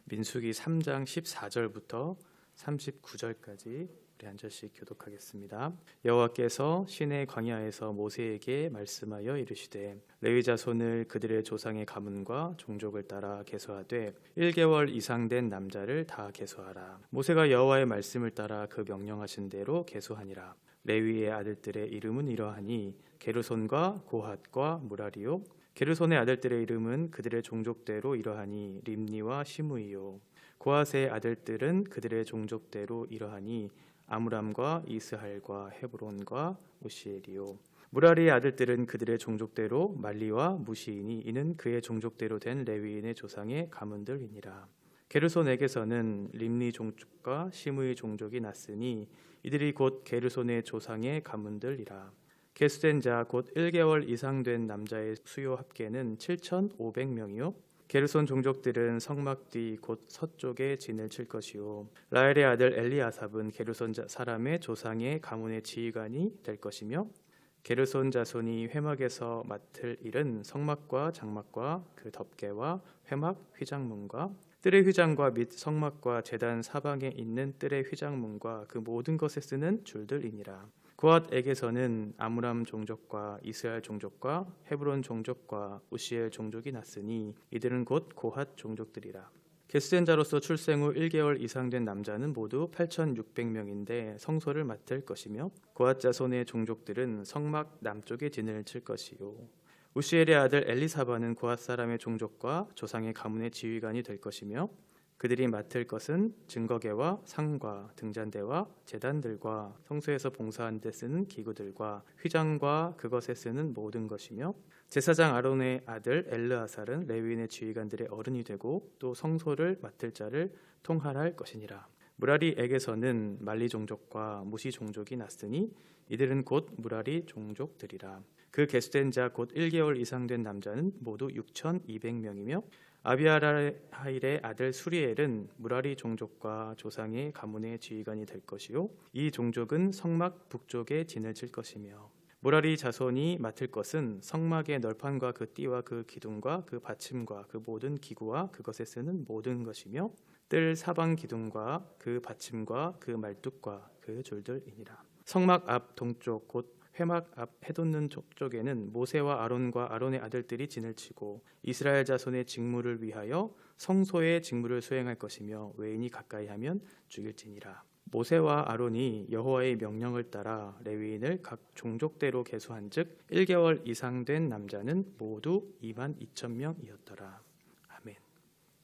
민수기 3장 14절부터 39절까지 우리 한 절씩 교독하겠습니다. 여호와께서 시내 광야에서 모세에게 말씀하여 이르시되 레위 자손을 그들의 조상의 가문과 종족을 따라 계수하되 1개월 이상 된 남자를 다 계수하라. 모세가 여호와의 말씀을 따라 그 명령하신 대로 계수하니라. 레위의 아들들의 이름은 이러하니 게르손과 고핫과 무라리요. 게르손의 아들들의 이름은 그들의 종족대로 이러하니 림니와 시므이요. 고핫의 아들들은 그들의 종족대로 이러하니 아므람과 이스할과 헤브론과 우시엘이요. 무라리의 아들들은 그들의 종족대로 말리와 무시이니 이는 그의 종족대로 된 레위인의 조상의 가문들이니라. 게르손에게서는 림니 종족과 시므이 종족이 났으니 이들이 곧 게르손의 조상의 가문들이라. 계수된 자 곧 1개월 이상 된 남자의 수요 합계는 7,500명이요. 게르손 종족들은 성막 뒤 곧 서쪽에 진을 칠 것이요. 라헬의 아들 엘리아삽은 게르손 사람의 조상의 가문의 지휘관이 될 것이며 게르손 자손이 회막에서 맡을 일은 성막과 장막과 그 덮개와 회막 휘장문과 뜰의 휘장과 및 성막과 제단 사방에 있는 뜰의 휘장문과 그 모든 것에 쓰는 줄들이니라. 고핫에게서는 아므람 종족과 이스할 종족과 헤브론 종족과 우시엘 종족이 났으니 이들은 곧 고핫 종족들이라. 계수된 자로서 출생 후 1개월 이상 된 남자는 모두 8,600명인데 성소를 맡을 것이며 고핫 자손의 종족들은 성막 남쪽에 진을 칠 것이요. 우시엘의 아들 엘리사바는 고핫 사람의 종족과 조상의 가문의 지휘관이 될 것이며 그들이 맡을 것은 증거계와 상과 등잔대와 제단들과 성소에서 봉사하는 데 쓰는 기구들과 휘장과 그것에 쓰는 모든 것이며 제사장 아론의 아들 엘르아살은 레위인의 지휘관들의 어른이 되고 또 성소를 맡을 자를 통할할 것이니라. 무라리에게서는 말리 종족과 무시 종족이 났으니 이들은 곧 무라리 종족들이라. 그 계수된 자 곧 1개월 이상 된 남자는 모두 6,200명이며 아비아하일의 아들 수리엘은 무라리 종족과 조상의 가문의 지휘관이 될 것이요. 이 종족은 성막 북쪽에 진을 칠 것이며 무라리 자손이 맡을 것은 성막의 널판과 그 띠와 그 기둥과 그 받침과 그 모든 기구와 그것에 쓰는 모든 것이며 뜰 사방 기둥과 그 받침과 그 말뚝과 그 줄들이니라. 성막 앞 동쪽 곧 회막 앞 해돋는 쪽에는 모세와 아론과 아론의 아들들이 진을 치고 이스라엘 자손의 직무를 위하여 성소의 직무를 수행할 것이며 외인이 가까이 하면 죽일지니라. 모세와 아론이 여호와의 명령을 따라 레위인을 각 종족대로 계수한즉 1개월 이상 된 남자는 모두 22,000명이었더라. 아멘.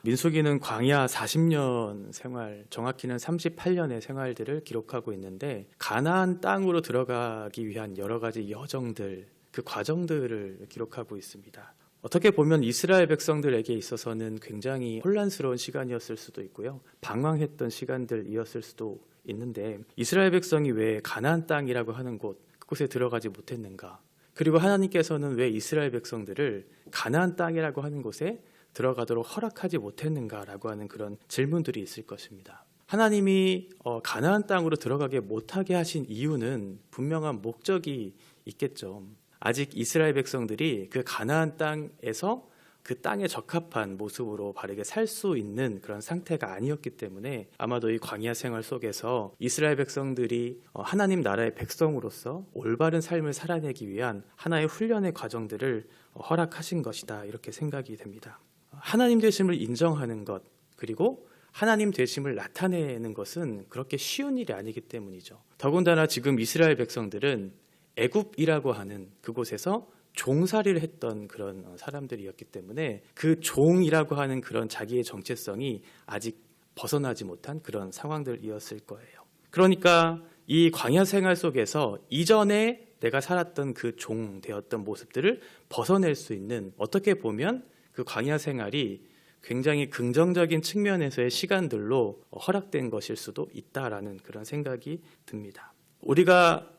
민수기는 광야 40년 생활, 정확히는 38년의 생활들을 기록하고 있는데 가나안 땅으로 들어가기 위한 여러 가지 여정들, 그 과정들을 기록하고 있습니다. 어떻게 보면 이스라엘 백성들에게 있어서는 굉장히 혼란스러운 시간이었을 수도 있고요. 방황했던 시간들이었을 수도 있는데 이스라엘 백성이 왜 가나안 땅이라고 하는 그곳에 들어가지 못했는가? 그리고 하나님께서는 왜 이스라엘 백성들을 가나안 땅이라고 하는 곳에 들어가도록 허락하지 못했는가라고 하는 그런 질문들이 있을 것입니다. 하나님이 가나안 땅으로 들어가게 못하게 하신 이유는 분명한 목적이 있겠죠. 아직 이스라엘 백성들이 그 가나안 땅에서 그 땅에 적합한 모습으로 바르게 살 수 있는 그런 상태가 아니었기 때문에 아마도 이 광야 생활 속에서 이스라엘 백성들이 하나님 나라의 백성으로서 올바른 삶을 살아내기 위한 하나의 훈련의 과정들을 허락하신 것이다 이렇게 생각이 됩니다. 하나님 되심을 인정하는 것 그리고 하나님 되심을 나타내는 것은 그렇게 쉬운 일이 아니기 때문이죠. 더군다나 지금 이스라엘 백성들은 애굽이라고 하는 그곳에서 종살이를 했던 그런 사람들이었기 때문에 그 종이라고 하는 그런 자기의 정체성이 아직 벗어나지 못한 그런 상황들이었을 거예요. 그러니까 이 광야 생활 속에서 이전에 내가 살았던 그 종 되었던 모습들을 벗어낼 수 있는 어떻게 보면 그 광야 생활이 굉장히 긍정적인 측면에서의 시간들로 허락된 것일 수도 있다라는 그런 생각이 듭니다. 우리가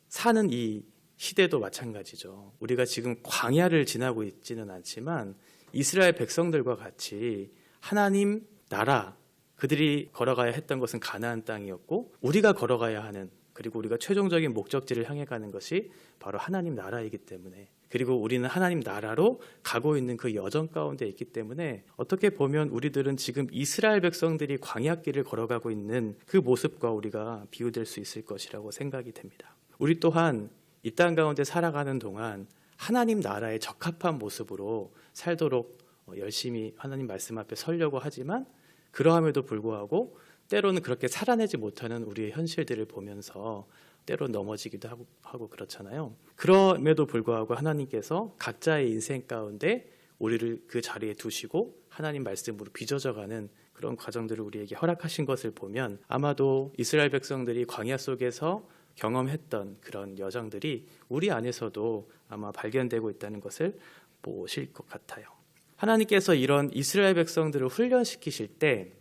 사는 이 시대도 마찬가지죠. 우리가 지금 광야를 지나고 있지는 않지만 이스라엘 백성들과 같이 하나님 나라 그들이 걸어가야 했던 것은 가나안 땅이었고 우리가 걸어가야 하는 그리고 우리가 최종적인 목적지를 향해 가는 것이 바로 하나님 나라이기 때문에, 그리고 우리는 하나님 나라로 가고 있는 그 여정 가운데 있기 때문에 어떻게 보면 우리들은 지금 이스라엘 백성들이 광야길을 걸어가고 있는 그 모습과 우리가 비유될 수 있을 것이라고 생각이 됩니다. 우리 또한 이 땅 가운데 살아가는 동안 하나님 나라에 적합한 모습으로 살도록 열심히 하나님 말씀 앞에 서려고 하지만, 그러함에도 불구하고 때로는 그렇게 살아내지 못하는 우리의 현실들을 보면서 때로 넘어지기도 하고 그렇잖아요. 그럼에도 불구하고 하나님께서 각자의 인생 가운데 우리를 그 자리에 두시고 하나님 말씀으로 빚어져가는 그런 과정들을 우리에게 허락하신 것을 보면, 아마도 이스라엘 백성들이 광야 속에서 경험했던 그런 여정들이 우리 안에서도 아마 발견되고 있다는 것을 보실 것 같아요. 하나님께서 이런 이스라엘 백성들을 훈련시키실 때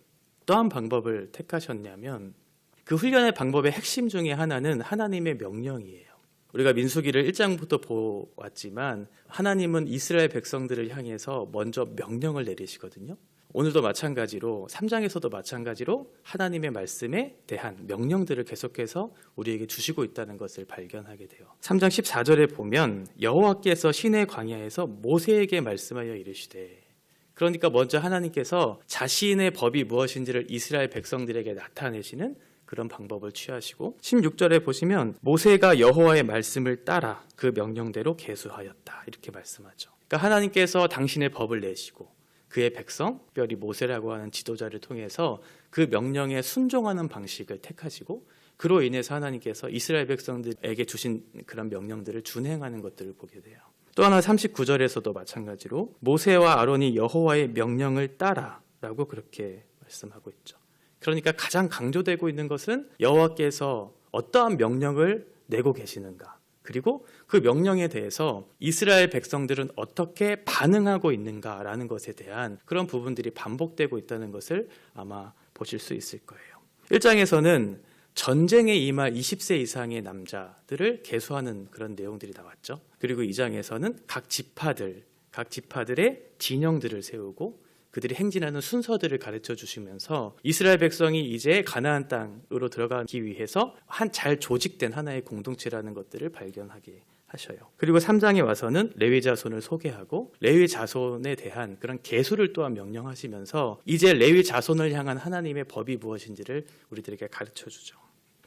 또 한 방법을 택하셨냐면, 그 훈련의 방법의 핵심 중에 하나는 하나님의 명령이에요. 우리가 민수기를 1장부터 보았지만 하나님은 이스라엘 백성들을 향해서 먼저 명령을 내리시거든요. 오늘도 마찬가지로 3장에서도 마찬가지로 하나님의 말씀에 대한 명령들을 계속해서 우리에게 주시고 있다는 것을 발견하게 돼요. 3장 14절에 보면 여호와께서 시내 광야에서 모세에게 말씀하여 이르시되, 그러니까 먼저 하나님께서 자신의 법이 무엇인지를 이스라엘 백성들에게 나타내시는 그런 방법을 취하시고, 16절에 보시면 모세가 여호와의 말씀을 따라 그 명령대로 계수하였다, 이렇게 말씀하죠. 그러니까 하나님께서 당신의 법을 내시고 그의 백성, 특별히 모세라고 하는 지도자를 통해서 그 명령에 순종하는 방식을 택하시고, 그로 인해서 하나님께서 이스라엘 백성들에게 주신 그런 명령들을 준행하는 것들을 보게 돼요. 또 하나 39절에서도 마찬가지로 모세와 아론이 여호와의 명령을 따라라고 그렇게 말씀하고 있죠. 그러니까 가장 강조되고 있는 것은 여호와께서 어떠한 명령을 내고 계시는가, 그리고 그 명령에 대해서 이스라엘 백성들은 어떻게 반응하고 있는가라는 것에 대한 그런 부분들이 반복되고 있다는 것을 아마 보실 수 있을 거예요. 1장에서는 전쟁에 임할 20세 이상의 남자들을 계수하는 그런 내용들이 나왔죠. 그리고 2장에서는 각 지파들의 진영들을 세우고 그들이 행진하는 순서들을 가르쳐 주시면서 이스라엘 백성이 이제 가나안 땅으로 들어가기 위해서 잘 조직된 하나의 공동체라는 것들을 발견하게 하셔요. 그리고 3장에 와서는 레위 자손을 소개하고 레위 자손에 대한 그런 계수를 또한 명령하시면서 이제 레위 자손을 향한 하나님의 법이 무엇인지를 우리들에게 가르쳐 주죠.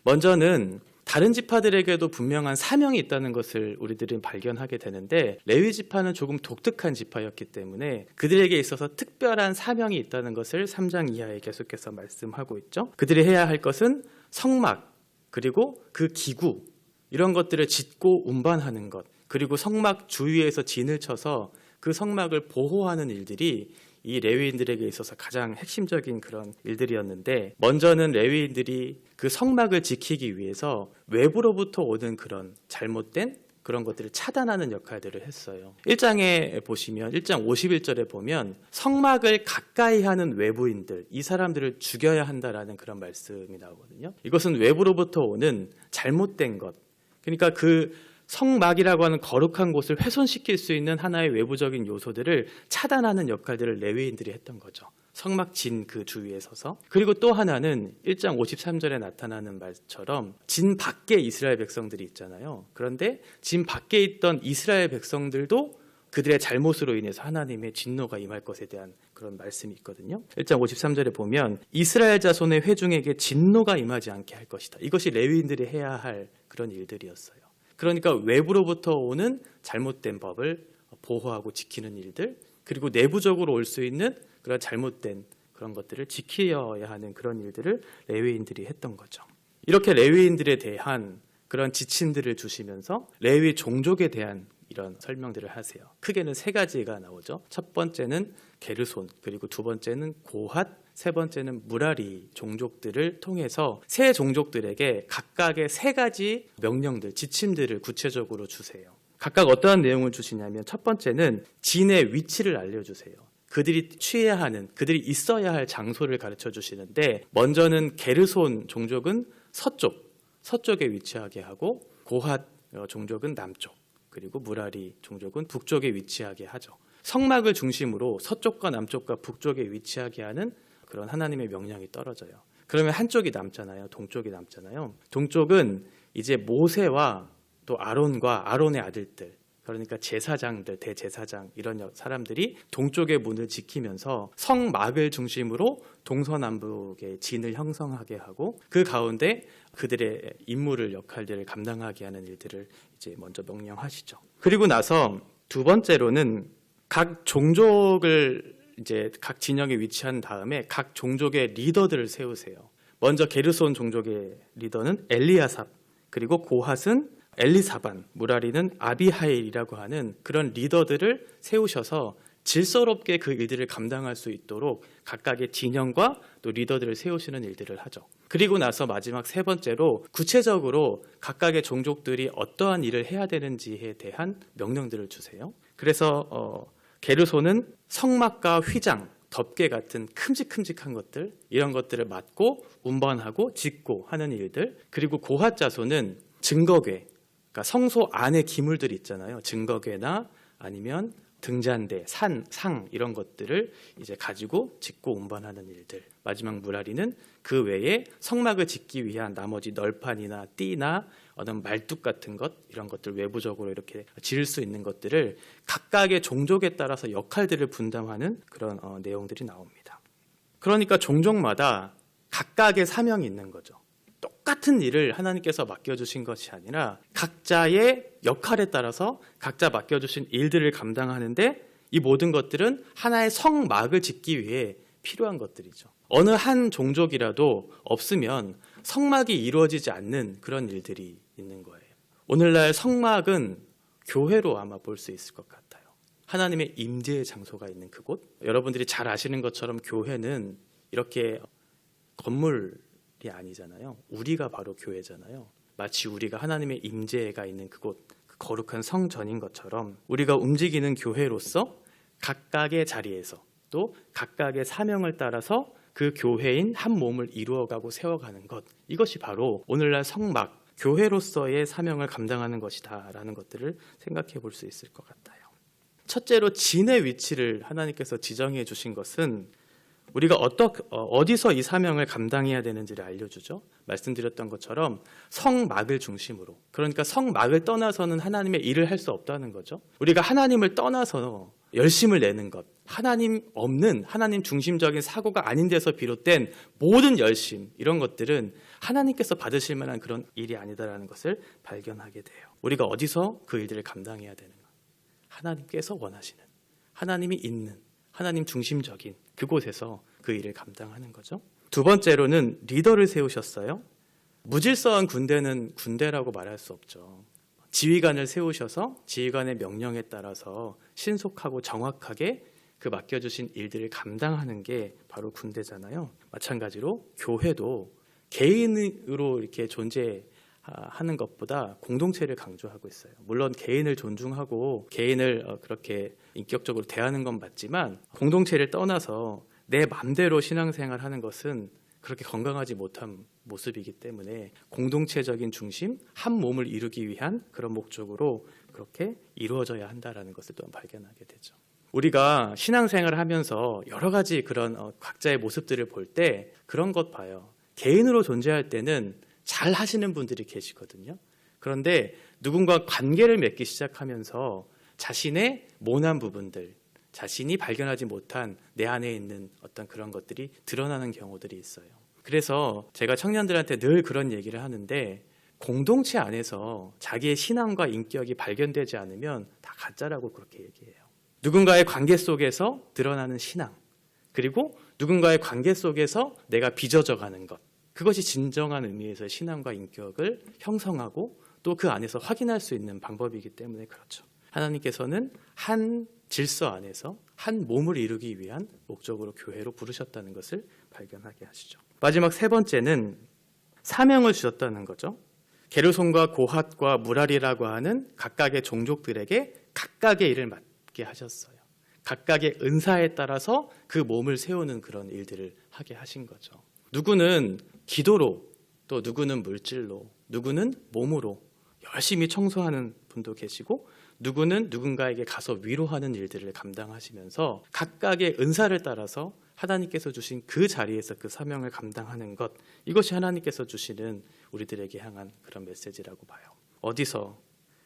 먼저는 다른 지파들에게도 분명한 사명이 있다는 것을 우리들은 발견하게 되는데, 레위 지파는 조금 독특한 지파였기 때문에 그들에게 있어서 특별한 사명이 있다는 것을 3장 이하에 계속해서 말씀하고 있죠. 그들이 해야 할 것은 성막, 그리고 그 기구, 이런 것들을 짓고 운반하는 것, 그리고 성막 주위에서 진을 쳐서 그 성막을 보호하는 일들이 이 레위인들에게 있어서 가장 핵심적인 그런 일들이었는데, 먼저는 레위인들이 그 성막을 지키기 위해서 외부로부터 오는 그런 잘못된 그런 것들을 차단하는 역할들을 했어요. 1장에 보시면 1장 51절에 보면 성막을 가까이 하는 외부인들, 이 사람들을 죽여야 한다라는 그런 말씀이 나오거든요. 이것은 외부로부터 오는 잘못된 것, 그러니까 그 성막이라고 하는 거룩한 곳을 훼손시킬 수 있는 하나의 외부적인 요소들을 차단하는 역할들을 레위인들이 했던 거죠. 성막 진 그 주위에 서서. 그리고 또 하나는 1장 53절에 나타나는 말처럼 진 밖에 이스라엘 백성들이 있잖아요. 그런데 진 밖에 있던 이스라엘 백성들도 그들의 잘못으로 인해서 하나님의 진노가 임할 것에 대한 그런 말씀이 있거든요. 1장 53절에 보면 이스라엘 자손의 회중에게 진노가 임하지 않게 할 것이다. 이것이 레위인들이 해야 할 그런 일들이었어요. 그러니까 외부로부터 오는 잘못된 법을 보호하고 지키는 일들, 그리고 내부적으로 올 수 있는 그런 잘못된 그런 것들을 지켜야 하는 그런 일들을 레위인들이 했던 거죠. 이렇게 레위인들에 대한 그런 지침들을 주시면서 레위 종족에 대한 이런 설명들을 하세요. 크게는 3가지가 나오죠. 첫 번째는 게르손, 그리고 두 번째는 고핫, 세 번째는 무라리 종족들을 통해서 세 종족들에게 각각의 3가지 명령들, 지침들을 구체적으로 주세요. 각각 어떠한 내용을 주시냐면, 첫 번째는 진의 위치를 알려주세요. 그들이 취해야 하는, 그들이 있어야 할 장소를 가르쳐 주시는데, 먼저는 게르손 종족은 서쪽에 위치하게 하고, 고핫 종족은 남쪽, 그리고 무라리 종족은 북쪽에 위치하게 하죠. 성막을 중심으로 서쪽과 남쪽과 북쪽에 위치하게 하는 그런 하나님의 명령이 떨어져요. 그러면 한쪽이 남잖아요. 동쪽이 남잖아요. 동쪽은 이제 모세와 또 아론과 아론의 아들들, 그러니까 제사장들, 대제사장 이런 사람들이 동쪽의 문을 지키면서 성막을 중심으로 동서남북의 진을 형성하게 하고 그 가운데 그들의 임무를 역할들을 감당하게 하는 일들을 이제 먼저 명령하시죠. 그리고 나서 두 번째로는 각 종족을 이제 각 진영에 위치한 다음에 각 종족의 리더들을 세우세요. 먼저 게르손 종족의 리더는 엘리아삽, 그리고 고핫은 엘리사반, 무라리는 아비하일이라고 하는 그런 리더들을 세우셔서 질서롭게 그 일들을 감당할 수 있도록 각각의 진영과 또 리더들을 세우시는 일들을 하죠. 그리고 나서 마지막 세 번째로 구체적으로 각각의 종족들이 어떠한 일을 해야 되는지에 대한 명령들을 주세요. 그래서 게르손은 성막과 휘장, 덮개 같은 큼직큼직한 것들, 이런 것들을 맡고 운반하고 짓고 하는 일들, 그리고 고핫 자손은 증거궤, 그러니까 성소 안에 기물들이 있잖아요. 증거궤나 아니면 등잔대, 상 이런 것들을 이제 가지고 짓고 운반하는 일들. 마지막 무라리는 그 외에 성막을 짓기 위한 나머지 널판이나 띠나 어떤 말뚝 같은 것, 이런 것들 외부적으로 이렇게 지을 수 있는 것들을 각각의 종족에 따라서 역할들을 분담하는 그런 내용들이 나옵니다. 그러니까 종족마다 각각의 사명이 있는 거죠. 똑같은 일을 하나님께서 맡겨주신 것이 아니라 각자의 역할에 따라서 각자 맡겨주신 일들을 감당하는데 이 모든 것들은 하나의 성막을 짓기 위해 필요한 것들이죠. 어느 한 종족이라도 없으면 성막이 이루어지지 않는 그런 일들이 있는 거예요. 오늘날 성막은 교회로 아마 볼 수 있을 것 같아요. 하나님의 임재의 장소가 있는 그곳. 여러분들이 잘 아시는 것처럼 교회는 이렇게 건물이 아니잖아요. 우리가 바로 교회잖아요. 마치 우리가 하나님의 임재가 있는 그곳, 그 거룩한 성전인 것처럼 우리가 움직이는 교회로서 각각의 자리에서 또 각각의 사명을 따라서 그 교회인 한 몸을 이루어가고 세워가는 것, 이것이 바로 오늘날 성막, 교회로서의 사명을 감당하는 것이다라는 것들을 생각해 볼 수 있을 것 같아요. 첫째로 진의 위치를 하나님께서 지정해 주신 것은 우리가 어디서 이 사명을 감당해야 되는지를 알려주죠. 말씀드렸던 것처럼 성막을 중심으로, 그러니까 성막을 떠나서는 하나님의 일을 할 수 없다는 거죠. 우리가 하나님을 떠나서 열심을 내는 것, 하나님 없는 하나님 중심적인 사고가 아닌 데서 비롯된 모든 열심, 이런 것들은 하나님께서 받으실 만한 그런 일이 아니다라는 것을 발견하게 돼요. 우리가 어디서 그 일들을 감당해야 되는가? 하나님께서 원하시는, 하나님이 있는, 하나님 중심적인 그곳에서 그 일을 감당하는 거죠. 두 번째로는 리더를 세우셨어요. 무질서한 군대는 군대라고 말할 수 없죠. 지휘관을 세우셔서 지휘관의 명령에 따라서 신속하고 정확하게 그 맡겨주신 일들을 감당하는 게 바로 군대잖아요. 마찬가지로 교회도 개인으로 이렇게 존재하는 것보다 공동체를 강조하고 있어요. 물론 개인을 존중하고 개인을 그렇게 인격적으로 대하는 건 맞지만 공동체를 떠나서 내 맘대로 신앙생활 하는 것은 그렇게 건강하지 못한 모습이기 때문에 공동체적인 중심, 한 몸을 이루기 위한 그런 목적으로 그렇게 이루어져야 한다라는 것을 또 발견하게 되죠. 우리가 신앙생활을 하면서 여러 가지 그런 각자의 모습들을 볼 때 그런 것 봐요. 개인으로 존재할 때는 잘 하시는 분들이 계시거든요. 그런데 누군가 관계를 맺기 시작하면서 자신의 모난 부분들, 자신이 발견하지 못한 내 안에 있는 어떤 그런 것들이 드러나는 경우들이 있어요. 그래서 제가 청년들한테 늘 그런 얘기를 하는데 공동체 안에서 자기의 신앙과 인격이 발견되지 않으면 다 가짜라고 그렇게 얘기해요. 누군가의 관계 속에서 드러나는 신앙, 그리고 누군가의 관계 속에서 내가 빚어져가는 것, 그것이 진정한 의미에서 신앙과 인격을 형성하고 또 그 안에서 확인할 수 있는 방법이기 때문에 그렇죠. 하나님께서는 한 질서 안에서 한 몸을 이루기 위한 목적으로 교회로 부르셨다는 것을 발견하게 하시죠. 마지막 세 번째는 사명을 주셨다는 거죠. 게르손과 고핫과 무라리라고 하는 각각의 종족들에게 각각의 일을 맡게 하셨어요. 각각의 은사에 따라서 그 몸을 세우는 그런 일들을 하게 하신 거죠. 누구는 기도로, 또 누구는 물질로, 누구는 몸으로 열심히 청소하는 분도 계시고 누구는 누군가에게 가서 위로하는 일들을 감당하시면서 각각의 은사를 따라서 하나님께서 주신 그 자리에서 그 사명을 감당하는 것, 이것이 하나님께서 주시는 우리들에게 향한 그런 메시지라고 봐요. 어디서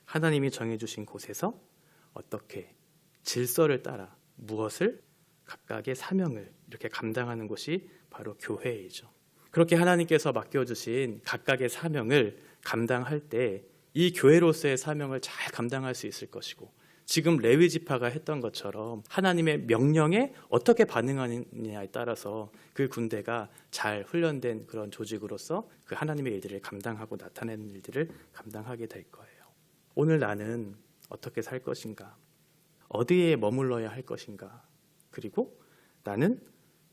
하나님이 정해주신 곳에서 어떻게 질서를 따라 무엇을 각각의 사명을 이렇게 감당하는 곳이 바로 교회이죠. 그렇게 하나님께서 맡겨주신 각각의 사명을 감당할 때 이 교회로서의 사명을 잘 감당할 수 있을 것이고, 지금 레위 지파가 했던 것처럼 하나님의 명령에 어떻게 반응하느냐에 따라서 그 군대가 잘 훈련된 그런 조직으로서 그 하나님의 일들을 감당하고 나타내는 일들을 감당하게 될 거예요. 오늘 나는 어떻게 살 것인가? 어디에 머물러야 할 것인가? 그리고 나는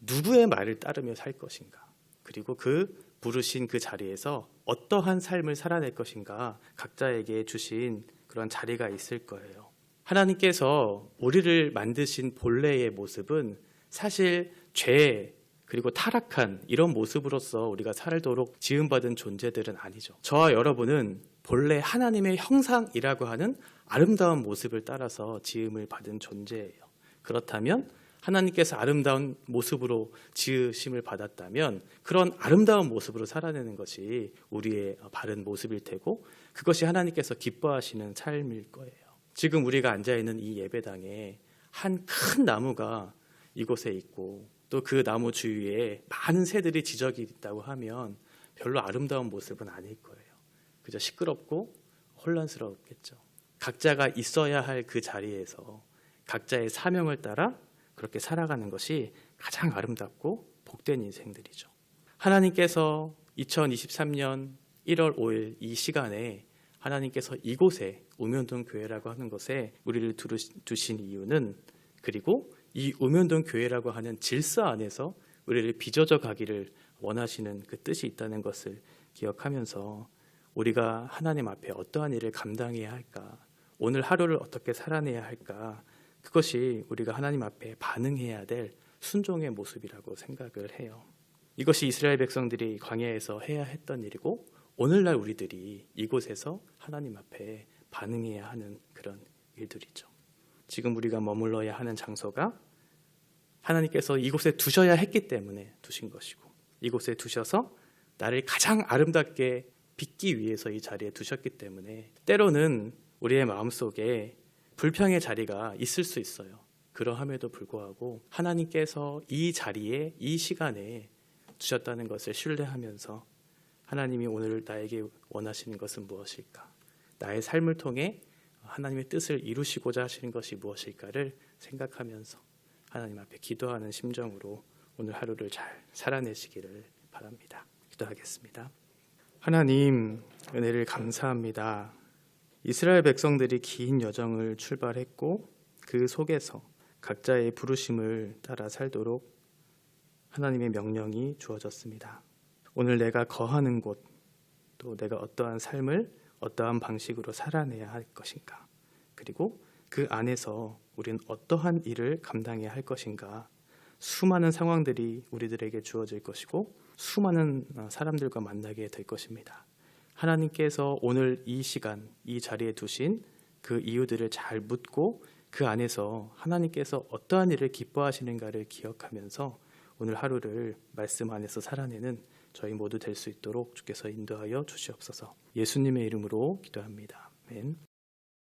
누구의 말을 따르며 살 것인가? 그리고 그 부르신 그 자리에서 어떠한 삶을 살아낼 것인가? 각자에게 주신 그런 자리가 있을 거예요. 하나님께서 우리를 만드신 본래의 모습은 사실 죄 그리고 타락한 이런 모습으로서 우리가 살도록 지음받은 존재들은 아니죠. 저와 여러분은 본래 하나님의 형상이라고 하는 아름다운 모습을 따라서 지음을 받은 존재예요. 그렇다면 하나님께서 아름다운 모습으로 지으심을 받았다면 그런 아름다운 모습으로 살아내는 것이 우리의 바른 모습일 테고, 그것이 하나님께서 기뻐하시는 삶일 거예요. 지금 우리가 앉아있는 이 예배당에 한 큰 나무가 이곳에 있고 또 그 나무 주위에 많은 새들이 지저귀 있다고 하면 별로 아름다운 모습은 아닐 거예요. 그저 시끄럽고 혼란스럽겠죠. 각자가 있어야 할 그 자리에서 각자의 사명을 따라 그렇게 살아가는 것이 가장 아름답고 복된 인생들이죠. 하나님께서 2023년 1월 5일 이 시간에 하나님께서 이곳에 우면동 교회라고 하는 것에 우리를 두신 이유는, 그리고 이 우면동 교회라고 하는 질서 안에서 우리를 빚어져 가기를 원하시는 그 뜻이 있다는 것을 기억하면서 우리가 하나님 앞에 어떠한 일을 감당해야 할까, 오늘 하루를 어떻게 살아내야 할까, 그것이 우리가 하나님 앞에 반응해야 될 순종의 모습이라고 생각을 해요. 이것이 이스라엘 백성들이 광야에서 해야 했던 일이고, 오늘날 우리들이 이곳에서 하나님 앞에 반응해야 하는 그런 일들이죠. 지금 우리가 머물러야 하는 장소가 하나님께서 이곳에 두셔야 했기 때문에 두신 것이고, 이곳에 두셔서 나를 가장 아름답게 빚기 위해서 이 자리에 두셨기 때문에 때로는 우리의 마음속에 불평의 자리가 있을 수 있어요. 그러함에도 불구하고 하나님께서 이 자리에 이 시간에 두셨다는 것을 신뢰하면서 하나님이 오늘 나에게 원하시는 것은 무엇일까? 나의 삶을 통해 하나님의 뜻을 이루시고자 하시는 것이 무엇일까를 생각하면서 하나님 앞에 기도하는 심정으로 오늘 하루를 잘 살아내시기를 바랍니다. 기도하겠습니다. 하나님, 은혜를 감사합니다. 이스라엘 백성들이 긴 여정을 출발했고 그 속에서 각자의 부르심을 따라 살도록 하나님의 명령이 주어졌습니다. 오늘 내가 거하는 곳, 또 내가 어떠한 삶을 어떠한 방식으로 살아내야 할 것인가, 그리고 그 안에서 우리는 어떠한 일을 감당해야 할 것인가, 수많은 상황들이 우리들에게 주어질 것이고 수많은 사람들과 만나게 될 것입니다. 하나님께서 오늘 이 시간, 이 자리에 두신 그 이유들을 잘 묻고 그 안에서 하나님께서 어떠한 일을 기뻐하시는가를 기억하면서 오늘 하루를 말씀 안에서 살아내는 저희 모두 될 수 있도록 주께서 인도하여 주시옵소서. 예수님의 이름으로 기도합니다. 아멘.